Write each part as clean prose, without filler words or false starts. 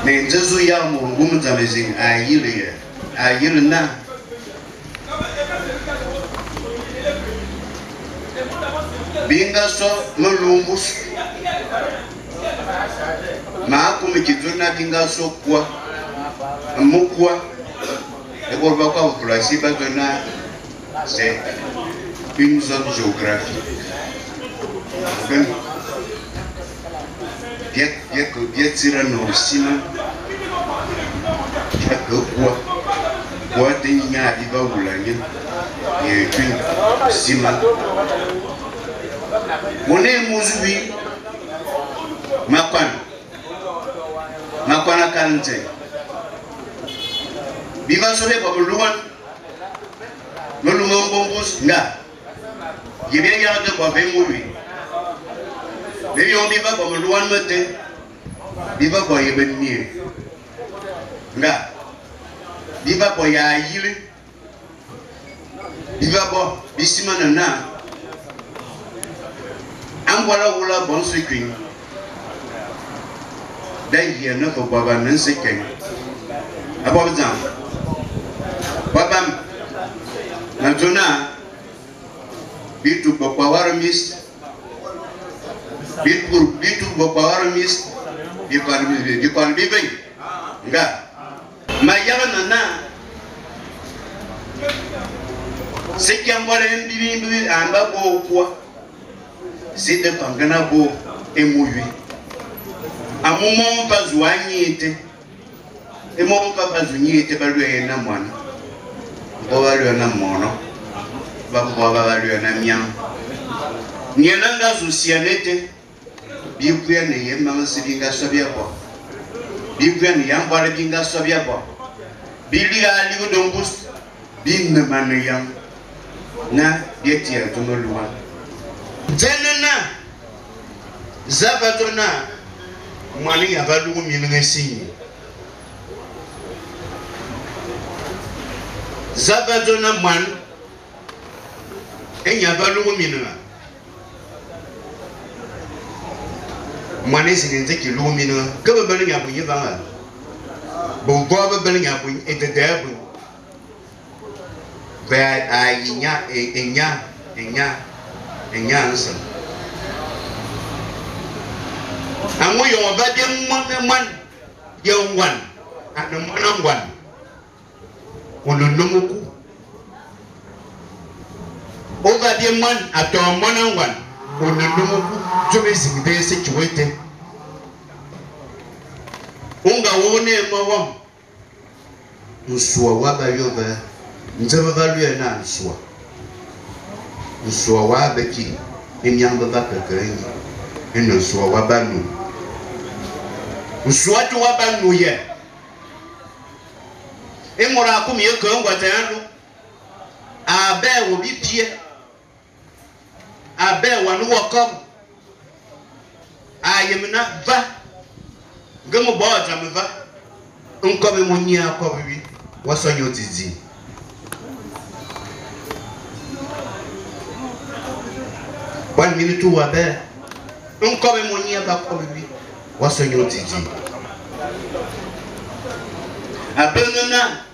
Medzô ya mungu mzamezing ayile na binga so mulumbus ma kumikizuna binga so kwa mukwa ekorba kwa ukulasi bazona c'est une zone géographique. Bien Tsira no sina quoi de nya iba wulanya ye twin sima wone muzubi makwana kante biva sobe kwa buluwan nolunga mbombos nga yebya yade kwa bemuri Maybe on biva kwa muluwan mate biva kwa yebenye nga biva kwa ya yile biva kwa bisima na angwala wula bon sekin dai ya na ko baba nan sekin ababzan babam na zona bitu kwa waramis bitu kwa waramis bikon bibeng nga mayana na sekian wala bibi amba bo kwa site pangana bo emuyi amumo bazwanyite emo bazwanyite balwe na mwana bo balwe na mono babo balwe na myam nielanga zusianete bibwe ne yema sibinga sobya bo bibwe ne yambale binga sobya bo biliga aligo dombus binne manayam na yetia tumoluwa Zenena Zabatona Mani Avalu Minesi Zabatona Man Enyavalu Minna Manis in Zeki Lumina, go burning up in Yavana Bogoba burning up in the devil. Where I Enyansa. And we are about one, young one, and the one on the Nomuku. Over the man at the one on the Nomuku, to be there situated. Unga wone mawam. Usua waba yoba, Nzavalu na Usua. Usua wabeki, Emyamba Bakakari, and Usua wabanu. Usua to wabanu ye. Emorakum Yoko, what I know. A bear will be Pierre. A bear one will come. I am not va. Gomo board, I'm a va. Uncommon Munia Covery. What's on your disease? One minute to a bear. Uncommon Munia Covery. What's on your disease? A banana.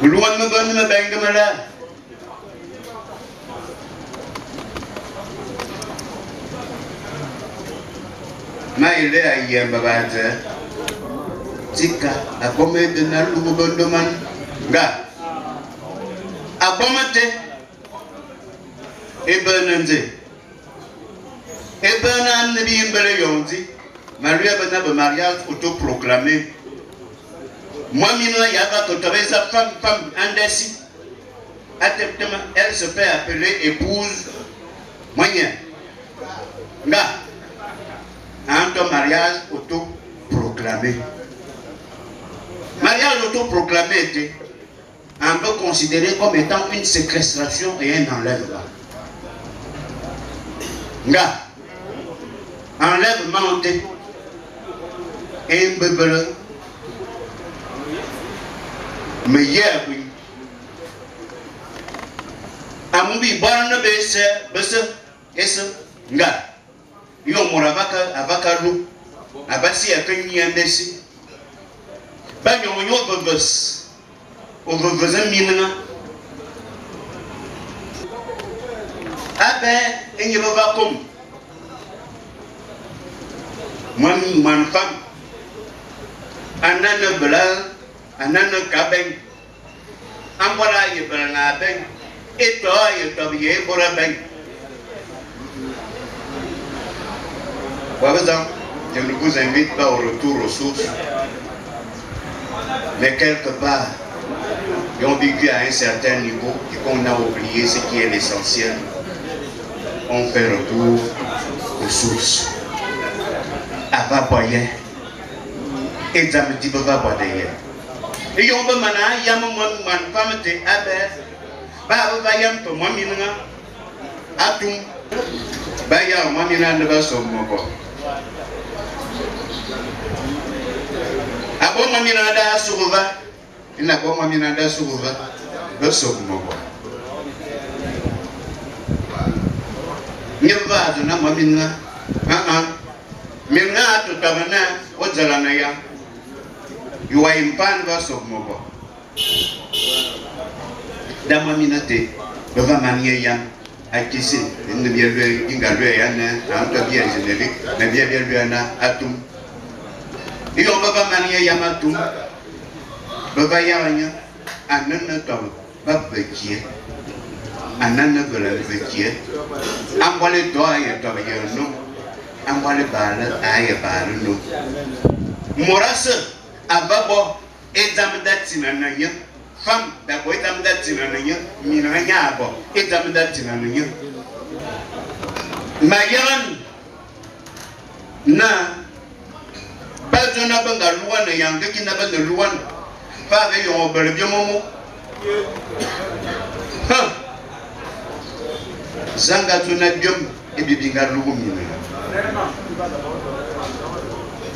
Will one banana bang the Maile ayam babaja Tika akome de na lugondoman ga abomate ebenenze ebenan nabi mbele yonzi Maria bana mariage autoproclamé moi mino yava kotoveza femme andesi elle se fait appeler épouse moyen Nga, un mariage autoproclamé. Mariage autoproclamé était un peu considéré comme étant une séquestration et un enlèvement. Nga, enlèvement était un bébé. Mais hier, oui. Amoubi, bonne besse, nga. Yo moravaka lu. Abasi akanyi andesi. Banyo yo bebes. Overvezen minna. Abe, enye baba kom. Man femme. Anana bela. Anana kabeng, ambola ye belanga beng, eto ye tobiye bora beng. Voilà, je ne vous invite pas au retour aux sources, mais quelque part, ils ont vécu à un certain niveau et qu'on a oublié ce qui est l'essentiel. On fait retour aux sources. Avaboyer, et zamedi bava boyer. Et on peut mana yam man femme te abe ba ba yam to mamina atum ba ya mamina ne ba so moko abo mamina da suruva ina bo mamina da suruva ba so moko nyeba do na mamina minga to tabana o jalana ya you are in pan of Mobo. Damaminate, Bava Mania Yan, I kiss it in the Biel Ingaluana, Anta Bia generic, Nabia Biana, Atum. The Obava Mania Yamatum, Bava Yanya, and none of Babakia, and none of the Babakia, and what a doy of Yano, and what a ballad I a ballad. Morasa. Avabo exam datinanya fam da ko exam datinanya minanya abo exam datinanya mayan na bazona banga luwan yang kina banga luwan fa ve yo berbio momo ha zanga tuna biom e bibinga luwu minanya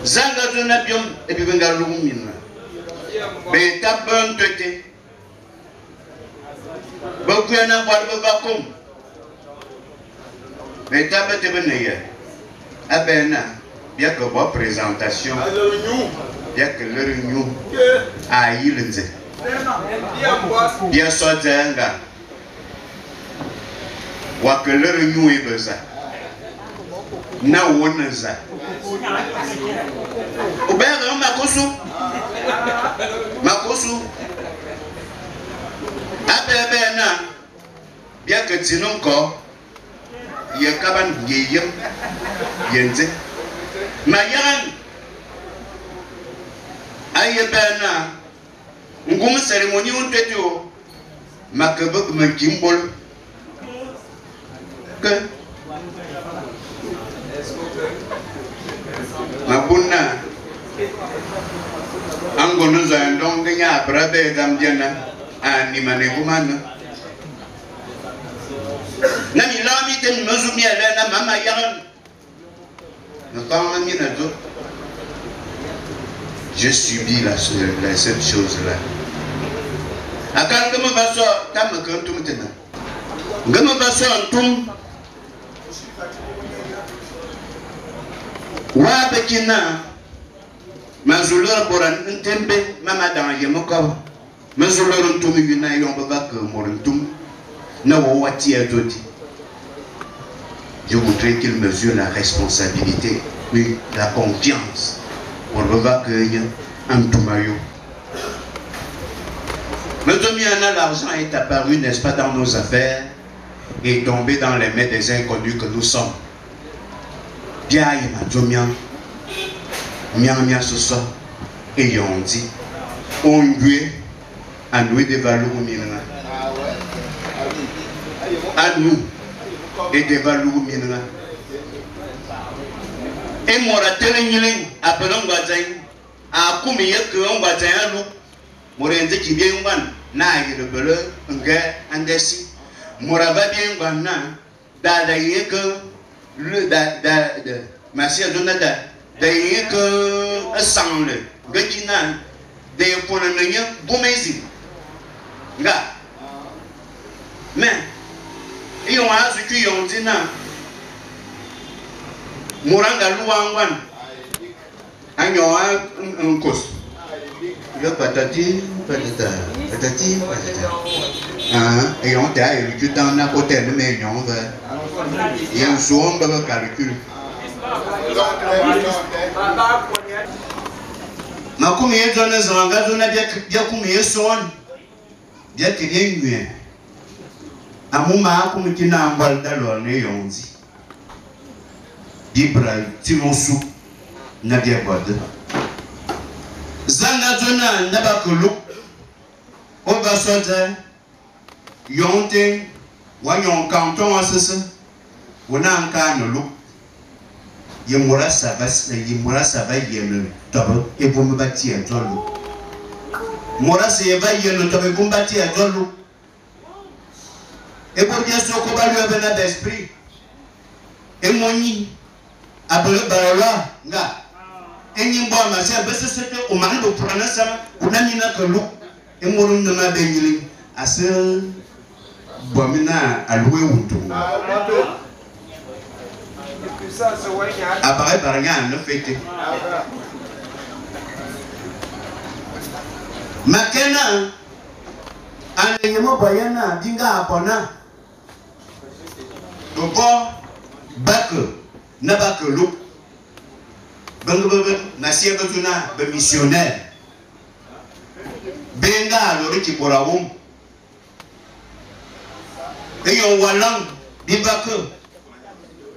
Zanga zona biom e bibenga lumina. Be tabon tete. Bokuana barbe vakum. Be tabete beneye. Abena, bien que votre présentation, bien que le réunion a yilze. Bien sodenga. Wa que le réunion est besoin. Na wonaza. Ubega makosu abebe na bia ketinu ko ye kaban yeyem yenze mayan ayebe na ngum ceremony unteto makabuk makimbol ke Mabuna Angono Zandong Denya Brabe Gamdiana and Nimanegumana Nami Lami Mozumia Lena Mama Yaran Nakamina. Je subis cette chose-là. Akan Gama Basso Tamakantum Tena Gama Basso Antum Wabekina Mazulor Boran Ntembe Mama dans Yemoka Mazulor Ntum Yuna Yombavak Morentum Nawati Adoti. Je voudrais qu'il mesure la responsabilité, oui, la confiance pour le vacuer en Toumayo. Maintenant, l'argent est apparu, n'est-ce pas, dans nos affaires et tombé dans les mains des inconnus que nous sommes. Bien, il m'a dit, miam ce soir, et on dit, on lui a noué des valeurs à nous et des valeurs minérales. Et mora telenyiling apelon gwazain a kumi yeke on gwazain alu mora nze ki bien ngwan na yele bele nge andesi mora ba bien ngwan na da yeke le da merci à Jonathan da yeke asangle ngakina de pona nanya gomezi nga mais iyo wa su ki yontina Moranga luangwan anyo nkos le patati patata patati patata et on t'a eu du temps na hôtel mais non va il y a un son de calcul ma comme il donne zanga zona bien comme il son bien que bien mieux amuma comme tu n'as pas d'alors ne yonzi Ibra Timosu Nadia Bode Zanga Zona Nabakulu Obasote Yonte Wanyon Canton Assassin Wonanka no look Yemura Savas Yemura Sava Yem Double Ebumbati and Jolu Mora Seva Yen Tobebumbati and Jolu Ebobia Sokobalu Abena d'Esprit Emoni Abele Barola, nga, enyi mbo amase bese sete o mani do prana sama unani na kalu emorun na ma benyili ase bomina alwe wutu abare baranya no fete makena ane mo boyana dinga apona dopo bak Nabakelu Bangabab Nasia Batuna be missionnaire Benga lori ki borawum Eyo walang bibaka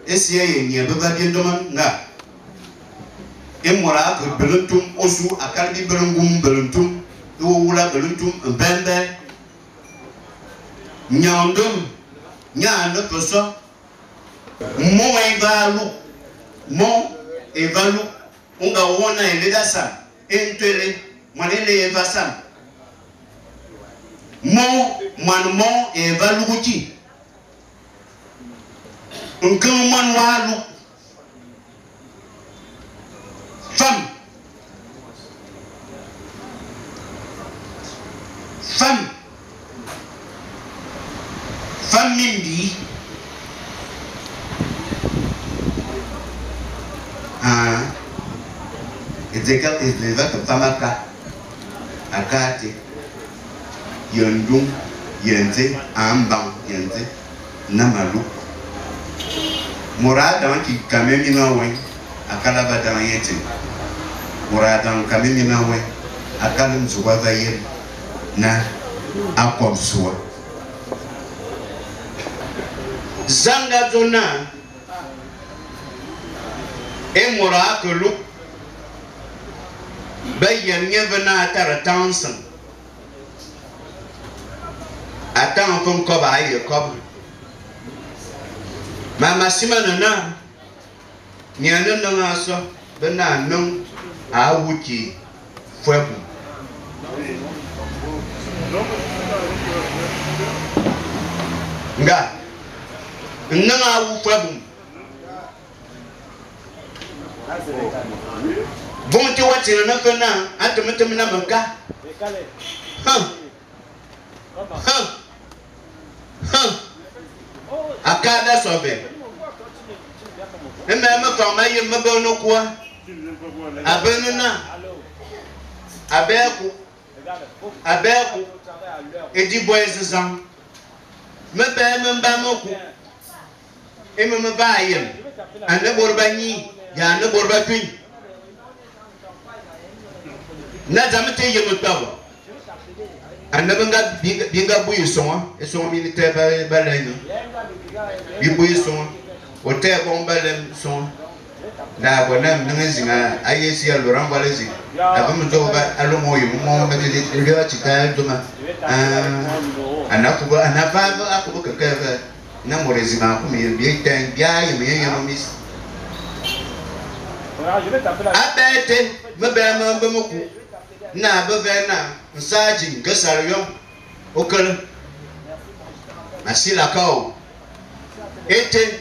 Esia ye baba biendoman nga Emora ko beluntum osu akal bi belungum beluntum do wula beluntum bembe Nyandum nya no poso Mon evalu, on va wona eledasa, entele, manele evasam. Mon evalu guti. Un man walu. Femme mimbi. Ezekal izleva kafamaka akati yondum yenze ambang yenze namalu murada wanki kamemi nawe akala badana yete murada kamemi nawe akala mzuwa vayen na akomsuwa zanga zona emora kelu bayan yevana taratansan atan fun koba ayi kob mama simana nyana na aso bana non awuki fwebu nga nna awu fwebu bon ti wati na fena atemetem na maka akada sobe ema ma fa ma yem ma ba no kwa abenu na abeku edi boys zan me ba me ba mo ku ema me ba yem ande borbani ya ne borba twin na jamete yemutawa anabanga binga buyi sonwa esonwa militaire ba lani bi buyi sonwa hotel bomba lem son na bona mnzinga ayesi ya Laurent Valezi abamzo ba alomo yimo metede lewa chika doma anakuba anafava akuba kakava na morezima ku mi bi tan bia yimo mis Abete, me bema bemoku. Na bevena, nsajin, kesarion, okele. Asila kao. Ete,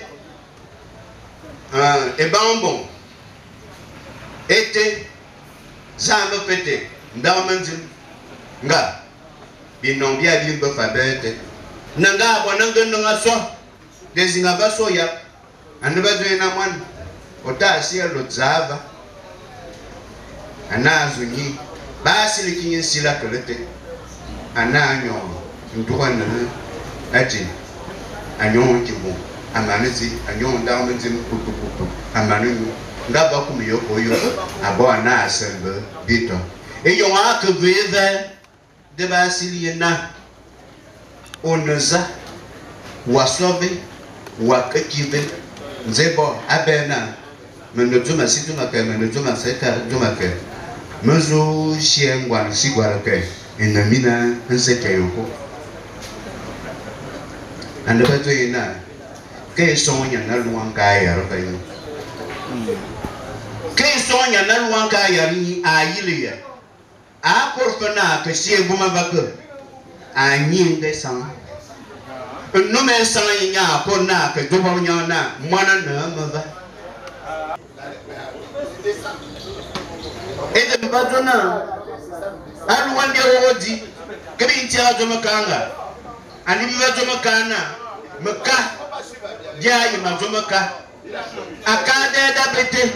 ebambon. Ete, zambe pete, ndamendim. Nga, binombia bimbe fabete. Nanga abonanga nanga so. Dezinga so ya. Anibadwe na mwana. Ota asia lodzava. Anazunyi. Basi likinye sila kolete. Ananyo. Nduwana. Aji. Anyon kibu. Amanezi. Anyon ndamendim pupupupu. Amanunyu. Ngaba kumiyoko yo. Abo anasembe. Bito. Eyon akeveve. De basili na. Onaza. Wasove. Wakakive. Nzebo abena. Menotuma situmake. Menotuma seka. Dumake. Medzô chiengwan sigwarake. Enamina nseke yoko. Andabato ina. Ke sonya na luanka ya rokayo. Ke sonya na luanka ya ni ayiliya. A porfana ke siebuma baka. Anyinde sang. Nume sang nya pona ke dubo nya na mwana na mava. Ede mbadona. Alu wande wodi. Kebi intia jomakanga. Ani biwa jomakana. Meka. Jayi majomaka. Akade da bete.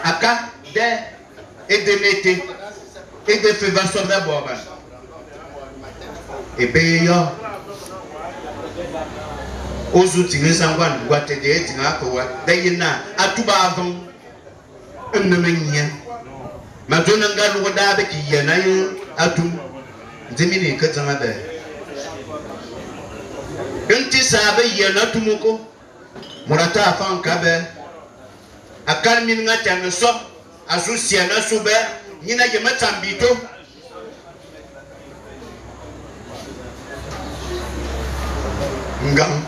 Akade edemete. Ede feva soda boba. Ebe yo. Ozu tingesangwan watede tinga ko dayina atuba avon nnamenya madona ngalu wada be kiyana yo atu ndimini katanga be enti sabe yana tumuko murata afan kabe akal min ngata no so asusia na sube nyina ye matambito ngam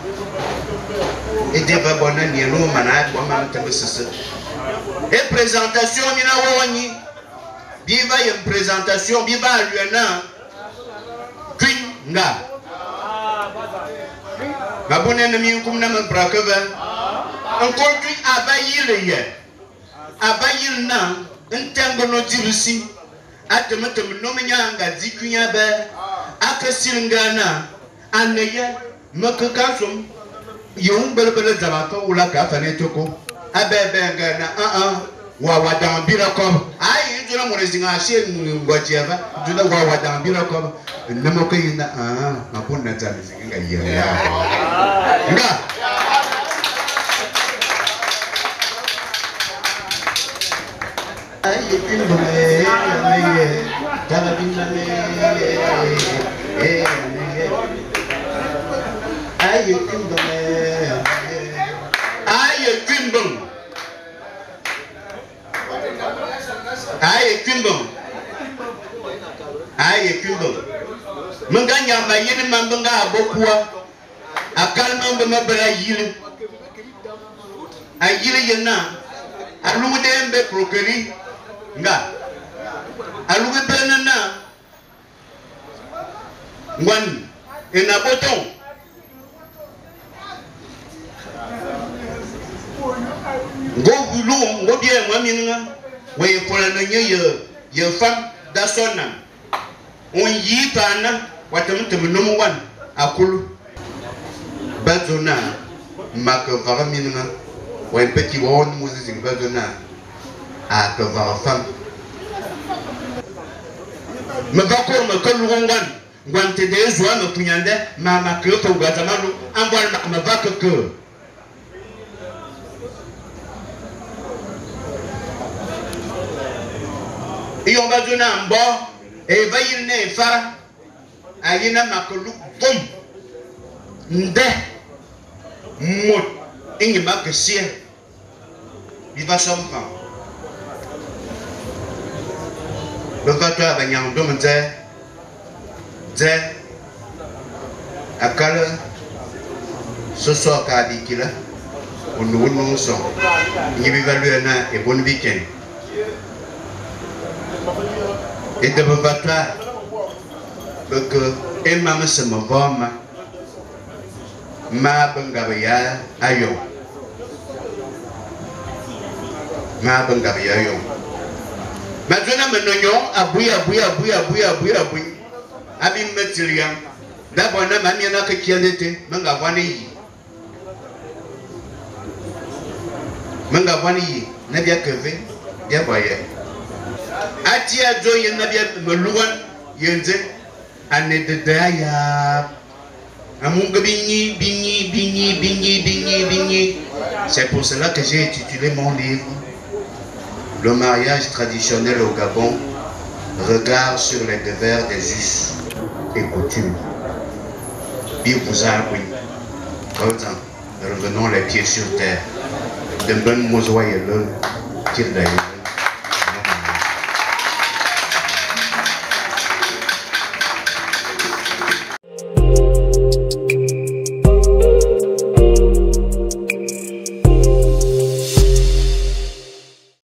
et des babona ni no mana ko man tabisese et présentation mina woni biva y présentation biva luena nga babone na mi kum na man brakava encore tu abayile ye abayil na ntango no dirusi atematem no menya nga dikunya be akasilngana aneye makakasum yung berbeda jamato ula ka fane toko abebe ngana wa wadambira ko ai jura morezinga she ngwajiava jura wa wadambira ko nemo ko ina maponna tamizinga ya nga ai kindome me tabinna me aye kindome aye kimbom aye kimbom manganya mayini mambanga abokua akalma mbama bra yiri ayiri yena alude mbe prokeri nga alude benana ngwan ina boton go bulu go bien mwaminga we pola no nye ye fam da sonna on yi pana watamtum no wan akulu bazona makavara minga we petit won muzisi bazona akavara fam mabakor makulu wan gwante de zwa no punyande mama keto gwatamanu ambwal makmavaka ke iyo bazuna mbo evayil ne fara ayina makulu bom nde mot ingi makesia biva sompa bavato abanyang domze ze akala Ce soir, Kadikila, on nous sommes. Il y a un bon week-end. Et de Bobata, que Emma me se m'envoie, ma bengabaya ayo. Ma bengabaya ayo. Maintenant, nous abouy. Abim Metiliam. D'abord, on a mamie qui a été, Mangavani. Mangavani, Nadia Keve, Diaboye. Atia Joy Nadia Meluan, Yenze, Anne de Daya. Amunga Bigni. C'est pour cela que j'ai intitulé mon livre Le mariage traditionnel au Gabon, regard sur les devers des us et coutumes. Revenons les pieds sur terre. De bonnes mozoyes, qu'il d'ailleurs.